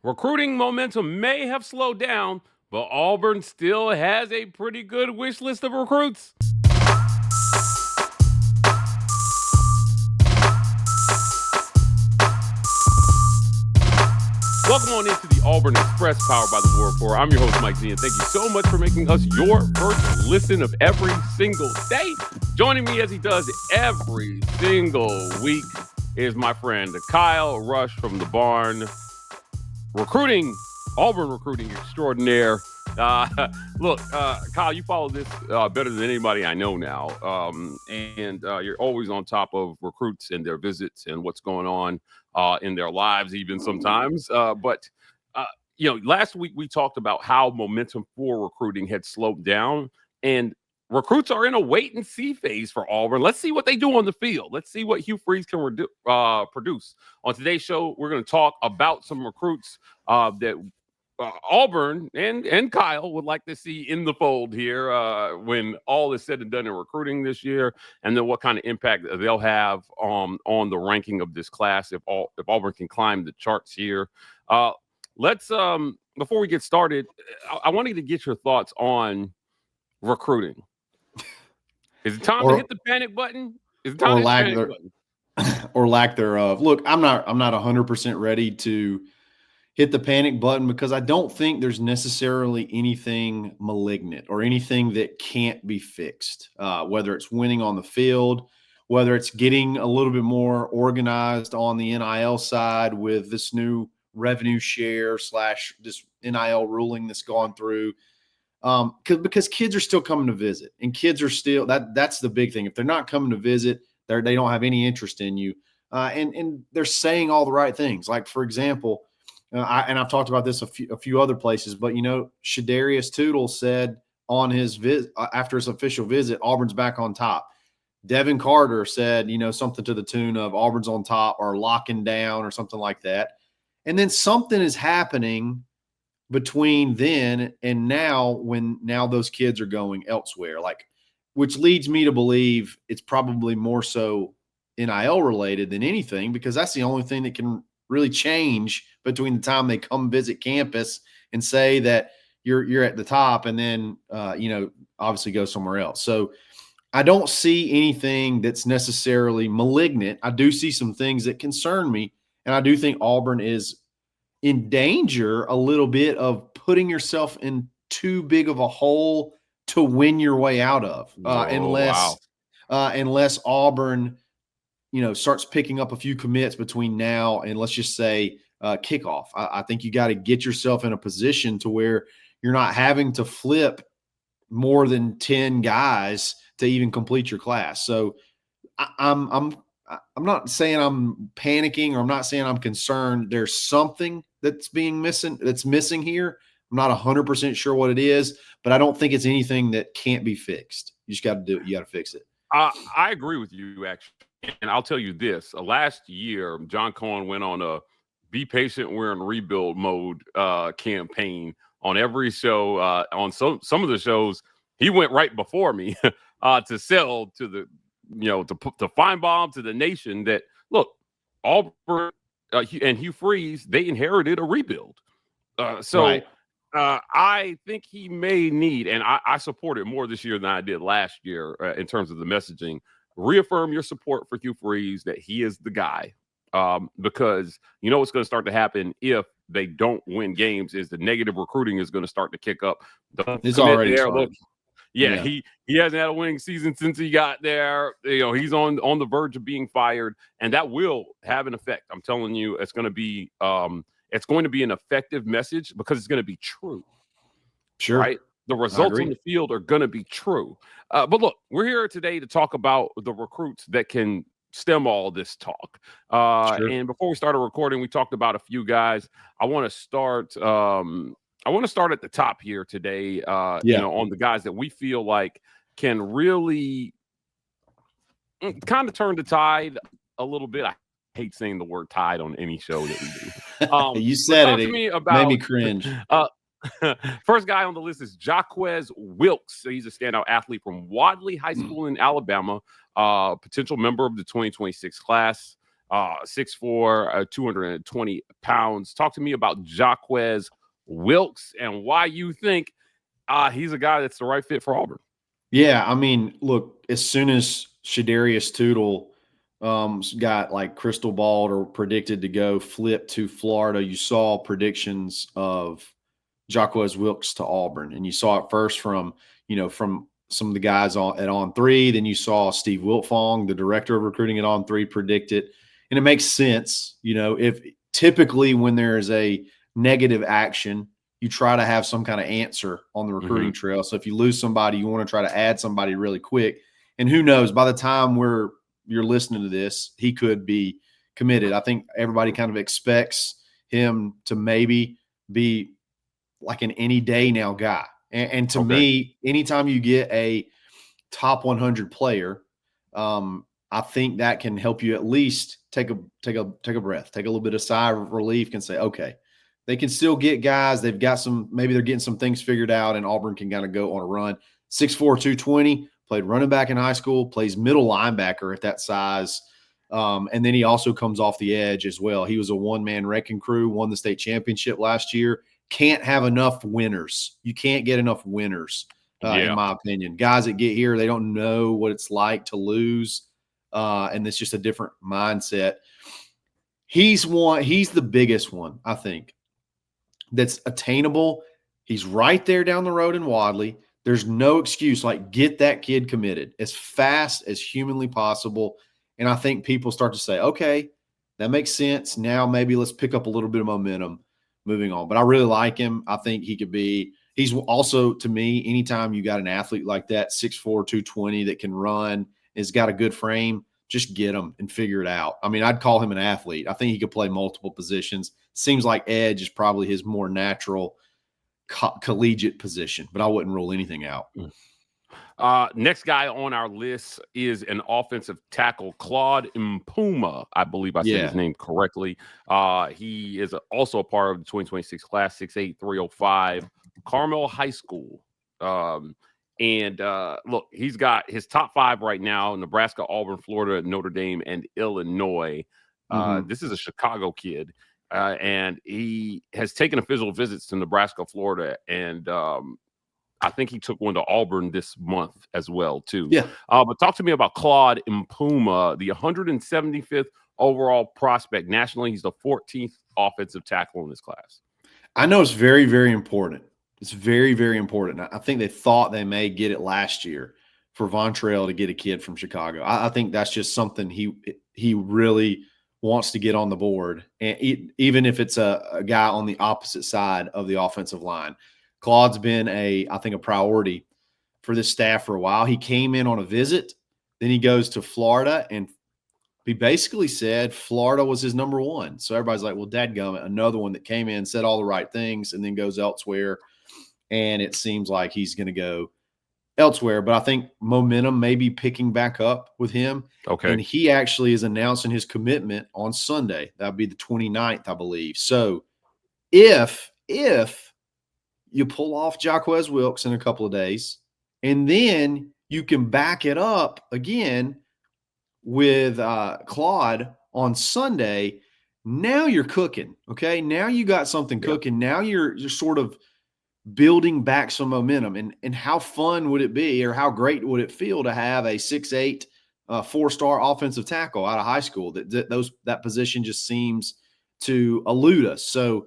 Recruiting momentum may have slowed down, but Auburn still has a pretty good wish list of recruits. Welcome on into the Auburn Express, powered by the War Rapport. I'm your host, Mike Z, and thank you so much for making us your first listen of every single day. Joining me as he does every single week is my friend Kyle Rush from the Barn, Auburn recruiting extraordinaire. Look, Kyle, you follow this better than anybody I know now, and you're always on top of recruits and their visits and what's going on in their lives, even sometimes. But last week we talked about how momentum for recruiting had slowed down, and recruits are in a wait and see phase for Auburn. Let's see what they do on the field. Let's see what Hugh Freeze can produce. On today's show, we're going to talk about some recruits that Auburn and Kyle would like to see in the fold here when all is said and done in recruiting this year, and then what kind of impact they'll have on the ranking of this class if Auburn can climb the charts here. Let's before we get started, I wanted to get your thoughts on recruiting. Is it time to hit the panic button? Is it time to hit the panic button? Or lack thereof? Look, I'm not 100% ready to hit the panic button because I don't think there's necessarily anything malignant or anything that can't be fixed, whether it's winning on the field, whether it's getting a little bit more organized on the NIL side with this new revenue share / this NIL ruling that's gone through. Because kids are still coming to visit, and kids are still that's the big thing. If they're not coming to visit, they don't have any interest in you, and they're saying all the right things. Like, for example, I've talked about this a few other places, but Shadarius Tootle said on his visit after his official visit, Auburn's back on top. Devin Carter said something to the tune of Auburn's on top or locking down or something like that, and then something is happening between then and now when those kids are going elsewhere, which leads me to believe it's probably more so NIL related than anything, because that's the only thing that can really change between the time they come visit campus and say that you're at the top and then obviously go somewhere else. So I don't see anything that's necessarily malignant. I do see some things that concern me, and I do think Auburn is in danger a little bit of putting yourself in too big of a hole to win your way out of, unless Auburn, starts picking up a few commits between now and, let's just say, kickoff. I think you got to get yourself in a position to where you're not having to flip more than 10 guys to even complete your class. So I'm not saying I'm panicking, or I'm not saying I'm concerned. There's something that's missing here. I'm not 100% sure what it is, but I don't think it's anything that can't be fixed. You just got to do it. You got to fix it. I agree with you, actually. And I'll tell you this. Last year, John Cohen went on a be patient, we're in rebuild mode campaign on every show. On some of the shows, he went right before me to sell to the to Feinbaum, to the nation, that look, Auburn and Hugh Freeze, they inherited a rebuild. Right. I think he may need, and I support it more this year than I did last year in terms of the messaging. Reaffirm your support for Hugh Freeze, that he is the guy, because what's going to start to happen if they don't win games is the negative recruiting is going to start to kick up. It's already there. Look, yeah, he hasn't had a winning season since he got there. He's on the verge of being fired, and that will have an effect. I'm telling you, it's going to be an effective message because it's going to be true. Sure. Right? The results on the field are going to be true. But look, we're here today to talk about the recruits that can stem all this talk. Sure. And before we started recording, we talked about a few guys. I want to start at the top here today, on the guys that we feel like can really kind of turn the tide a little bit. I hate saying the word tide on any show that we do. You said it. Made me cringe. First guy on the list is Jacquez Wilkes. He's a standout athlete from Wadley High School in Alabama, potential member of the 2026 class. 6'4", 220 pounds. Talk to me about Jacquez Wilkes and why you think he's a guy that's the right fit for Auburn. Yeah, I mean, look, as soon as Shadarius Tootle got like crystal balled or predicted to go flip to Florida, you saw predictions of Jacquez Wilkes to Auburn, and you saw it first from some of the guys at On3. Then you saw Steve Wiltfong, the director of recruiting at On3, predict it, and it makes sense. If typically when there is a negative action, you try to have some kind of answer on the recruiting trail. So if you lose somebody, you want to try to add somebody really quick. And who knows, by the time you're listening to this, he could be committed. I think everybody kind of expects him to maybe be like an any day now guy. And to me, anytime you get a top 100 player, I think that can help you at least take a breath, take a little bit of sigh of relief, can say, okay, they can still get guys. They've got maybe they're getting some things figured out, and Auburn can kind of go on a run. 6'4", 220, played running back in high school, plays middle linebacker at that size. And then he also comes off the edge as well. He was a one-man wrecking crew, won the state championship last year. Can't have enough winners. You can't get enough winners, in my opinion. Guys that get here, they don't know what it's like to lose, and it's just a different mindset. He's the biggest one, I think, that's attainable. He's right there down the road in Wadley. There's no excuse. Like, get that kid committed as fast as humanly possible. And I think people start to say, okay, that makes sense. Now maybe let's pick up a little bit of momentum moving on. But I really like him. I think he's also, to me, anytime you got an athlete like that, 6'4", 220, that can run, has got a good frame, just get him and figure it out. I mean, I'd call him an athlete. I think he could play multiple positions. Seems like edge is probably his more natural collegiate position, but I wouldn't rule anything out. Next guy on our list is an offensive tackle, Claude Mpouma. I believe I said his name correctly. He is also a part of the 2026 class, 6'8", 305, Carmel High School. And look, he's got his top 5 right now: Nebraska, Auburn, Florida, Notre Dame, and Illinois. This is a Chicago kid. And he has taken official visits to Nebraska, Florida, and I think he took one to Auburn this month as well, too. Yeah. But talk to me about Claude Mpouma, the 175th overall prospect nationally. He's the 14th offensive tackle in this class. I know it's very, very important. It's very, very important. I think they thought they may get it last year for Vontrell to get a kid from Chicago. I think that's just something he really wants to get on the board, and even if it's a guy on the opposite side of the offensive line. Claude's been I think a priority for this staff for a while. He came in on a visit, then he goes to Florida, and he basically said Florida was his number one. So everybody's like, well, dadgummit, another one that came in, said all the right things, and then goes elsewhere. And it seems like he's going to go elsewhere. But I think momentum may be picking back up with him. Okay. And he actually is announcing his commitment on Sunday. That'll be the 29th, I believe. So if you pull off Jacquez Wilkes in a couple of days, and then you can back it up again with Claude on Sunday, now you're cooking, okay? Now you got something cooking. Now you're sort of building back some momentum. And how fun would it be, or how great would it feel to have a 6'8", 4-star offensive tackle out of high school? That position just seems to elude us. So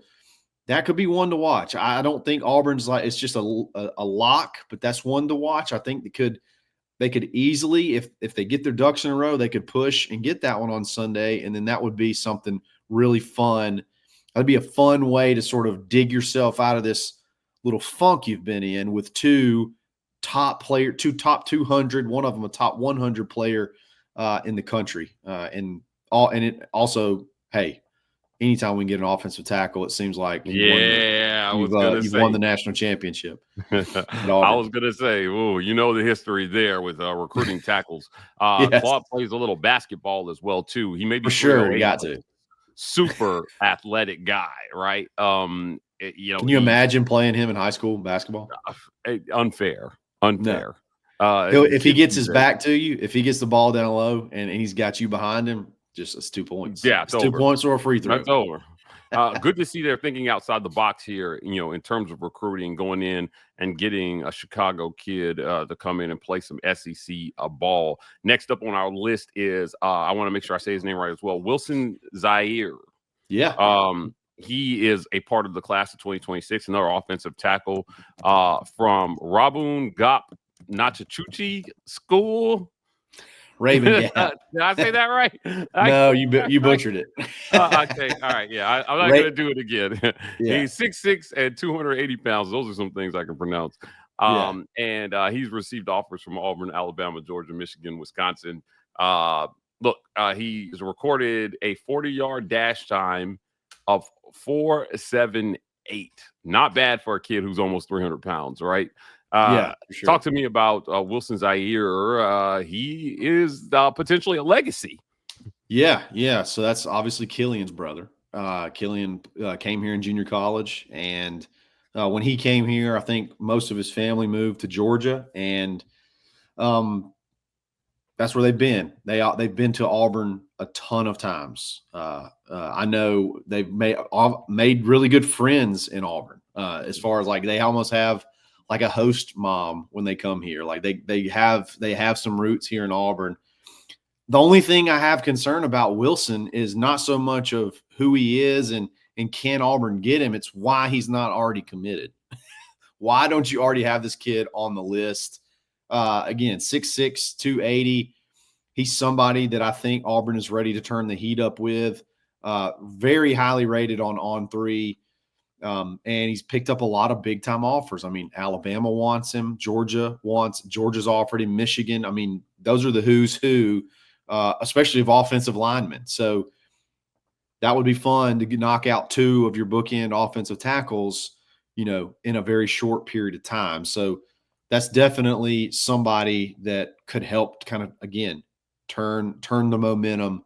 that could be one to watch. I don't think Auburn's it's just a lock, but that's one to watch. I think they could easily, if they get their ducks in a row, they could push and get that one on Sunday, and then that would be something really fun. That'd be a fun way to sort of dig yourself out of this little funk you've been in with two top 200, one of them a top 100 player in the country, and it also, hey, anytime we can get an offensive tackle, it seems like you've won the national championship. I was going to say, the history there with recruiting tackles. Yes. Claude plays a little basketball as well, too. He may be for sure. We got to. Super athletic guy, right? Can you imagine playing him in high school basketball? Unfair. No. If he gets his back to you, if he gets the ball down low and he's got you behind him, Just it's 2 points. Yeah, It's 2 points or a free throw. That's over. Good to see they're thinking outside the box here, in terms of recruiting, going in and getting a Chicago kid to come in and play some SEC ball. Next up on our list is, I want to make sure I say his name right as well, Wilson Zierer. Yeah. He is a part of the class of 2026, another offensive tackle from Rabun Gop Nachachuchi School. Raven Gap. Did I say that right? No, you butchered it. Okay, all right, yeah, I'm not going to do it again. Yeah. He's 6'6" and 280 pounds. Those are some things I can pronounce. And he's received offers from Auburn, Alabama, Georgia, Michigan, Wisconsin. He's recorded a 40-yard dash time of 4.78. Not bad for a kid who's almost 300 pounds, right? For sure. Talk to me about Wilson Zierer. He is potentially a legacy. Yeah. So that's obviously Killian's brother. Killian came here in junior college, and when he came here, I think most of his family moved to Georgia, and that's where they've been. They've been to Auburn a ton of times. I know they've made really good friends in Auburn. As far as like they almost have like a host mom when they come here. Like they have some roots here in Auburn. The only thing I have concern about Wilson is not so much of who he is and can Auburn get him. It's why he's not already committed. Why don't you already have this kid on the list? Again, 6'6", 280. He's somebody that I think Auburn is ready to turn the heat up with. Very highly rated on On3. And he's picked up a lot of big-time offers. I mean, Alabama wants him. Georgia's offered him. Michigan. I mean, those are the who's who, especially of offensive linemen. So that would be fun to knock out 2 of your bookend offensive tackles, in a very short period of time. So that's definitely somebody that could help kind of, again, turn the momentum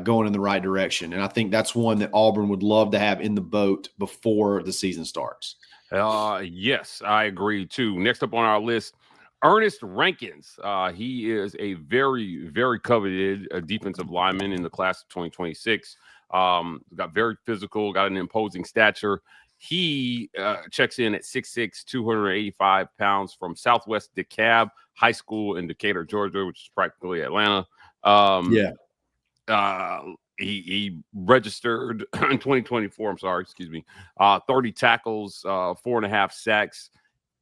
going in the right direction. And I think that's one that Auburn would love to have in the boat before the season starts. Yes, I agree too. Next up on our list, Ernest Rankins. He is a very, very coveted defensive lineman in the class of 2026. Got very physical, got an imposing stature. He checks in at 6'6", 285 pounds from Southwest DeKalb High School in Decatur, Georgia, which is practically Atlanta. He registered in 2024. 30 tackles, 4.5 sacks,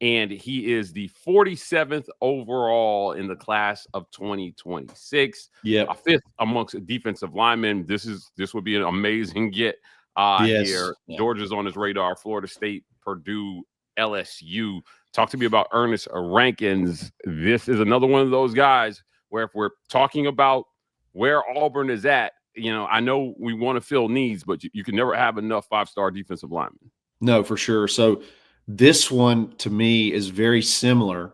and he is the 47th overall in the class of 2026. Yeah, 5th amongst defensive linemen. This would be an amazing get here. Yeah. Georgia's on his radar. Florida State, Purdue, LSU. Talk to me about Ernest Rankins. This is another one of those guys where if we're talking about where Auburn is at, I know we want to fill needs, but you can never have enough 5-star defensive linemen. No, for sure. So this one to me is a very similar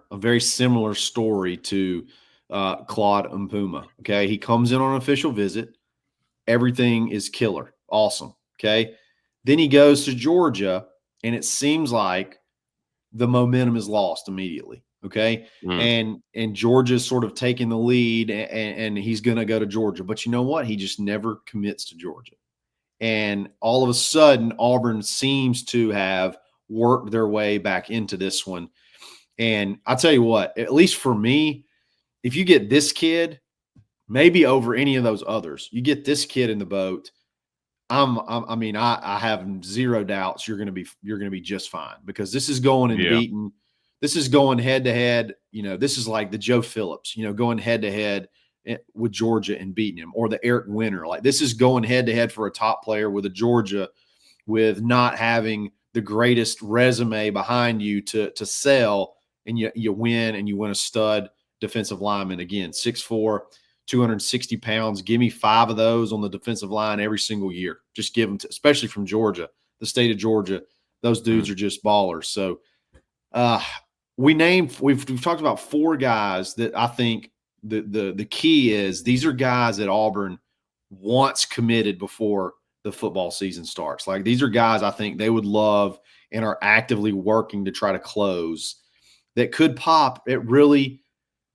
story to Claude Mpouma. Okay. He comes in on an official visit. Everything is killer. Awesome. Okay. Then he goes to Georgia, and it seems like the momentum is lost immediately. Okay. And Georgia's sort of taking the lead, and he's going to go to Georgia. But you know what? He just never commits to Georgia. And all of a sudden, Auburn seems to have worked their way back into this one. And I'll tell you what, at least for me, if you get this kid, maybe over any of those others, you get this kid in the boat, I have zero doubts you're going to be just fine, because this is going and beating. This is going head to head. This is like the Joe Phillips, going head to head with Georgia and beating him, or the Eric Winter. Like, this is going head to head for a top player with a Georgia, with not having the greatest resume behind you to sell, and you win, and you win a stud defensive lineman. Again, 6'4", 260 pounds. Give me 5 of those on the defensive line every single year. Just give them especially from Georgia, the state of Georgia. Those dudes are just ballers. So we've talked about 4 guys that I think the key is these are guys that Auburn wants committed before the football season starts. Like, these are guys I think they would love and are actively working to try to close, that could pop at really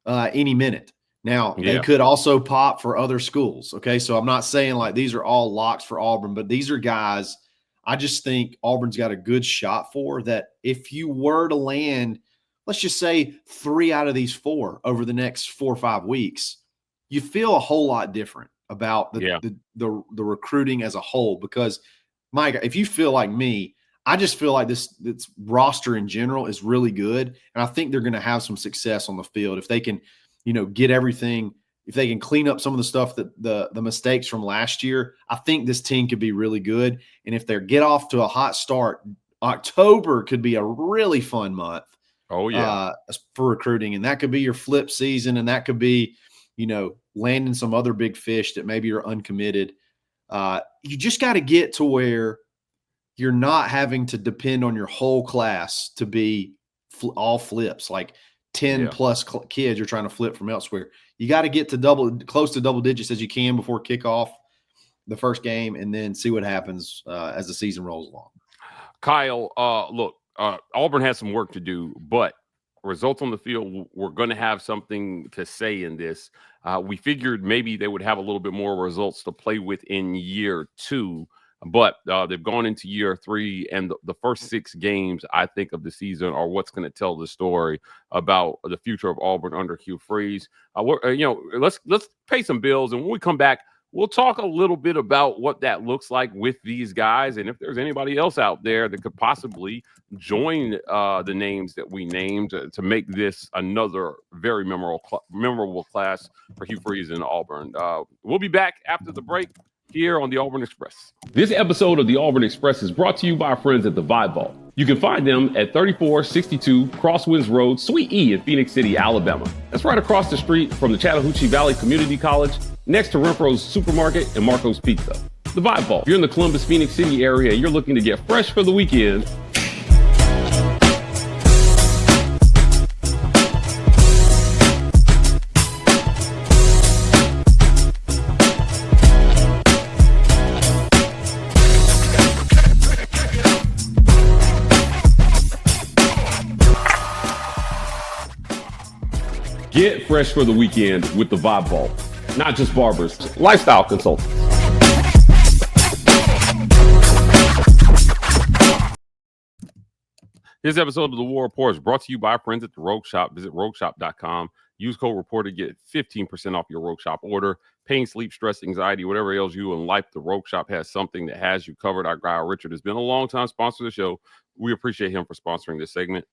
any minute. Now, they Yeah. could also pop for other schools. Okay. So I'm not saying like these are all locks for Auburn, but these are guys I just think Auburn's got a good shot for that. If you were to land, let's just say 3 out of these 4 over the next 4 or 5 weeks, you feel a whole lot different about the recruiting as a whole. Because, Mike, if you feel like me, I just feel like this roster in general is really good, and I think they're going to have some success on the field if they can, get everything. If they can clean up some of the stuff that the mistakes from last year, I think this team could be really good. And if they get off to a hot start, October could be a really fun month. Oh yeah, for recruiting, and that could be your flip season, and that could be, landing some other big fish that maybe are uncommitted. You just got to get to where you're not having to depend on your whole class to be all flips, like 10 plus kids you're trying to flip from elsewhere. You got to get to close to double digits as you can before kickoff the first game, and then see what happens as the season rolls along. Kyle, look, Auburn has some work to do, but results on the field, we're going to have something to say in this. We figured maybe they would have a little bit more results to play with in year 2, but they've gone into year 3, and the first 6 games, I think, of the season are what's going to tell the story about the future of Auburn under Hugh Freeze. Let's pay some bills, and when we come back, we'll talk a little bit about what that looks like with these guys, and if there's anybody else out there that could possibly join the names that we named to make this another very memorable class for Hugh Freeze in Auburn. We'll be back after the break here on the Auburn Express. This episode of the Auburn Express is brought to you by our friends at the Vibe Vault. You can find them at 3462 Crosswinds Road, Suite E in Phoenix City, Alabama. That's right across the street from the Chattahoochee Valley Community College, next to Renfro's Supermarket and Marco's Pizza. The Vibe Vault. If you're in the Columbus, Phoenix City area and you're looking to get fresh for the weekend, get fresh for the weekend with the Vibe Vault. Not just barbers, lifestyle consultants. This episode of the War Rapport is brought to you by our friends at the Rogue Shop. Visit rogueshop.com. Use code REPORT to get 15% off your Rogue Shop order. Pain, sleep, stress, anxiety, whatever ails you in life, the Rogue Shop has something that has you covered. Our guy Richard has been a long-time sponsor of the show. We appreciate him for sponsoring this segment.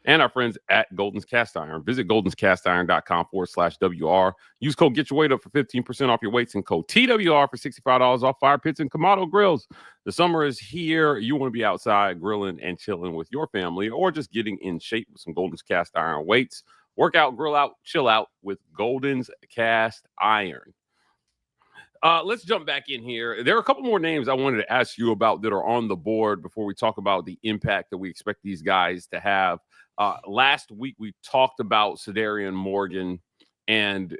And our friends at Golden's Cast Iron. Visit goldenscastiron.com/WR. Use code Get Your Weight Up for 15% off your weights and code TWR for $65 off fire pits and Kamado grills. The summer is here. You want to be outside grilling and chilling with your family, or just getting in shape with some Golden's Cast Iron weights. Work out, grill out, chill out with Golden's Cast Iron. Let's jump back in here. There are a couple more names I wanted to ask you about that are on the board before we talk about the impact that we expect these guys to have. Last week, we talked about Cedarian Morgan, and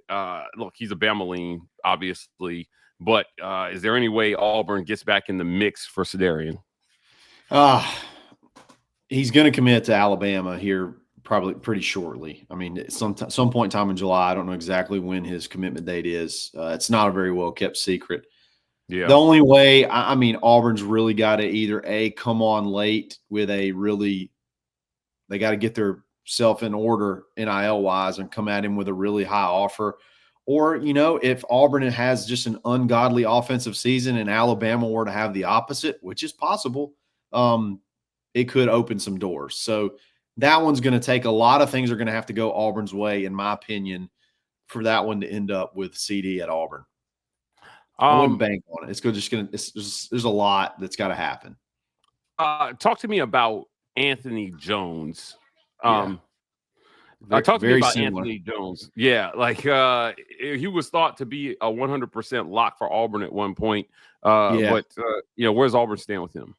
look, he's a Bamaline, obviously, but is there any way Auburn gets back in the mix for Cedarian? He's going to commit to Alabama here probably pretty shortly. I mean, some point in time in July. I don't know exactly when his commitment date is. It's not a very well kept secret. Yeah. The only way, I mean, Auburn's really got to either come on late with they got to get their self in order NIL wise and come at him with a really high offer. Or, if Auburn has just an ungodly offensive season and Alabama were to have the opposite, which is possible, it could open some doors. So that one's going to take a lot of things are going to have to go Auburn's way, in my opinion, for that one to end up with CD at Auburn. I wouldn't bank on it. There's a lot that's got to happen. Talk to me about Anthony Jones. Talk to me about similar. Anthony Jones. Yeah, like he was thought to be a 100% lock for Auburn at one point. But where's Auburn stand with him?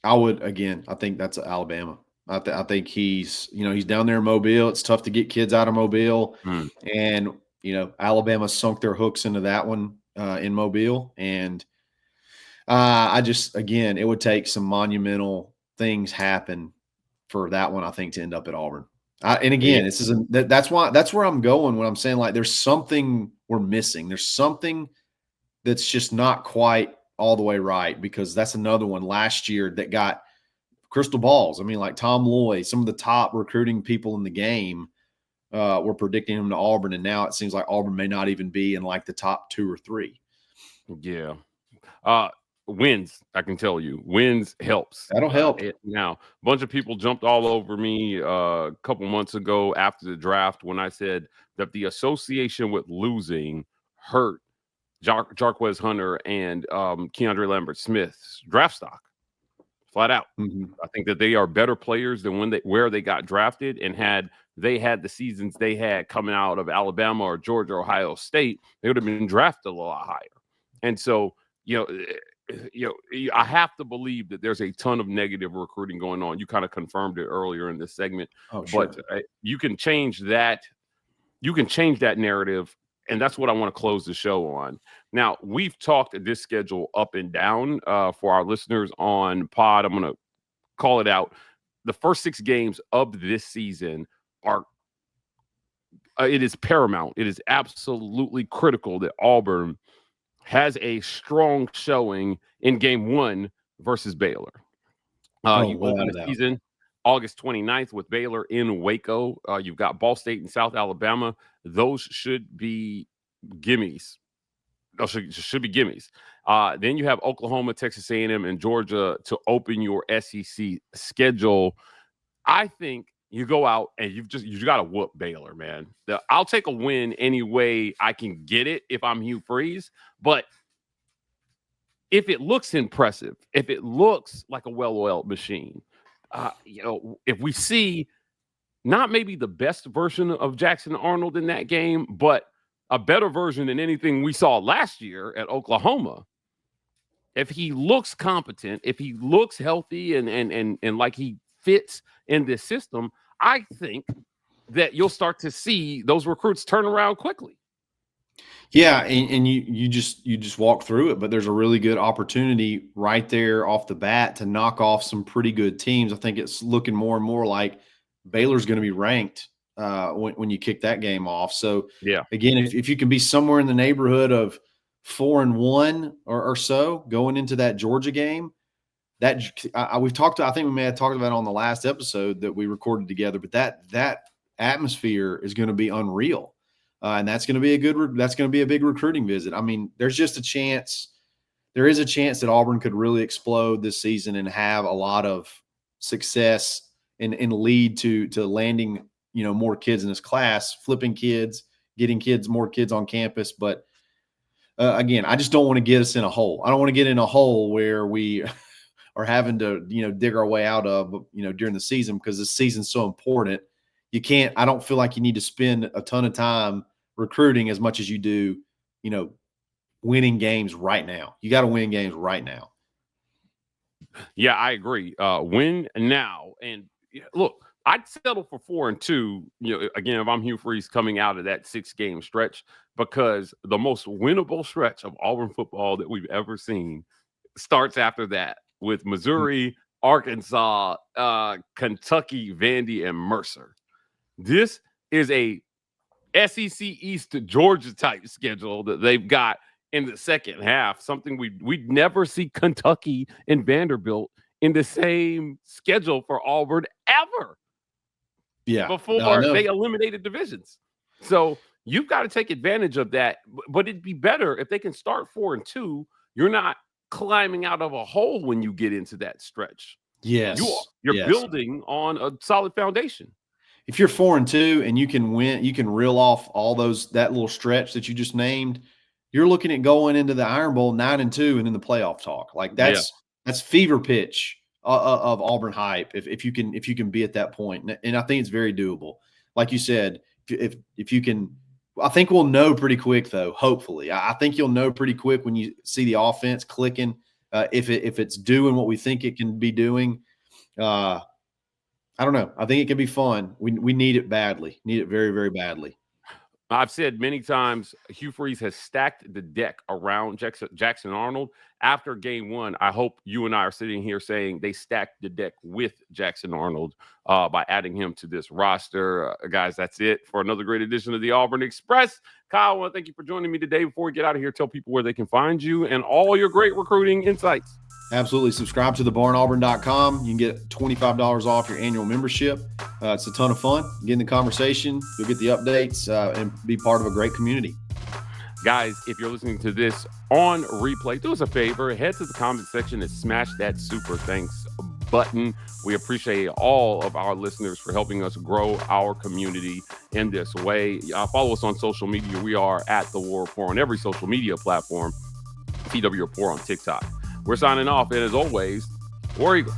I think that's Alabama. I think he's down there in Mobile. It's tough to get kids out of Mobile, and Alabama sunk their hooks into that one in Mobile, and it would take some monumental things happen for that one, I think, to end up at Auburn. And again, that's where I'm going when I'm saying like there's something we're missing. There's something that's just not quite all the way right, because that's another one last year that got crystal balls. I mean, like Tom Lloyd, some of the top recruiting people in the game were predicting him to Auburn, and now it seems like Auburn may not even be in like the top 2 or 3. Yeah. Wins, I can tell you. Wins helps. That'll help. Now, a bunch of people jumped all over me a couple months ago after the draft when I said that the association with losing hurt Jacquez Hunter and Keandre Lambert-Smith's draft stock. Flat out. Mm-hmm. I think that they are better players than where they got drafted, and had they had the seasons they had coming out of Alabama or Georgia or Ohio State, they would have been drafted a lot higher. And so, I have to believe that there's a ton of negative recruiting going on. You kind of confirmed it earlier in this segment. Oh, sure. But you can change that. You can change that narrative, and that's what I want to close the show on. Now, we've talked this schedule up and down for our listeners on pod. I'm going to call it out. The first 6 games of this season are it is paramount. It is absolutely critical that Auburn has a strong showing in game 1 versus Baylor. You open the season August 29th with Baylor in Waco. You've got Ball State and South Alabama. Those should be gimmies. Those should be gimmies. Then you have Oklahoma, Texas A&M, and Georgia to open your SEC schedule. I think you go out and you got to whoop Baylor, man. I'll take a win any way I can get it if I'm Hugh Freeze. But if it looks impressive, if it looks like a well-oiled machine, if we see not maybe the best version of Jackson Arnold in that game, but a better version than anything we saw last year at Oklahoma, if he looks competent, if he looks healthy and like he fits in this system, I think that you'll start to see those recruits turn around quickly. Yeah, and you just walk through it, but there's a really good opportunity right there off the bat to knock off some pretty good teams. I think it's looking more and more like Baylor's going to be ranked when you kick that game off. So yeah, again, if you can be somewhere in the neighborhood of 4-1 or so going into that Georgia game, that we've talked to, I think we may have talked about it on the last episode that we recorded together, but that atmosphere is going to be unreal. And that's going to be a big recruiting visit. I mean, there is a chance that Auburn could really explode this season and have a lot of success and lead to landing, more kids in this class, flipping kids, getting more kids on campus. But again, I just don't want to get us in a hole. I don't want to get in a hole where we are having to, dig our way out of, during the season, because the season's so important. I don't feel like you need to spend a ton of time recruiting as much as you do, winning games right now. You got to win games right now. Yeah, I agree. Win now. And look, I'd settle for 4-2, again, if I'm Hugh Freeze coming out of that 6-game stretch, because the most winnable stretch of Auburn football that we've ever seen starts after that with Missouri, Arkansas, Kentucky, Vandy, and Mercer. This is a SEC East to Georgia type schedule that they've got in the second half, something we'd never see Kentucky and Vanderbilt in the same schedule for Auburn ever. Yeah, before they eliminated divisions. So you've got to take advantage of that. But it'd be better if they can start 4-2. You're not climbing out of a hole when you get into that stretch. Yes, you're building on a solid foundation. If you're 4-2 and you can win, you can reel off all that little stretch that you just named. You're looking at going into the Iron Bowl 9-2 and in the playoff talk. Like that's fever pitch of Auburn hype. If you can be at that point, and I think it's very doable. Like you said, if you can, I think we'll know pretty quick though. Hopefully, I think you'll know pretty quick when you see the offense clicking. If it's doing what we think it can be doing. I don't know. I think it can be fun. We need it badly. Need it very, very badly. I've said many times, Hugh Freeze has stacked the deck around Jackson Arnold. After game one, I hope you and I are sitting here saying they stacked the deck with Jackson Arnold by adding him to this roster. Guys, that's it for another great edition of the Auburn Express. Kyle, I want to thank you for joining me today. Before we get out of here, tell people where they can find you and all your great recruiting insights. Absolutely. Subscribe to thebarnauburn.com. You can get $25 off your annual membership. It's a ton of fun. Get in the conversation. You'll get the updates and be part of a great community. Guys, if you're listening to this on replay, do us a favor. Head to the comment section and smash that super thanks button. We appreciate all of our listeners for helping us grow our community in this way. Follow us on social media. We are at The War Rapport on every social media platform. TW Rapport on TikTok. We're signing off, and as always, War Eagle.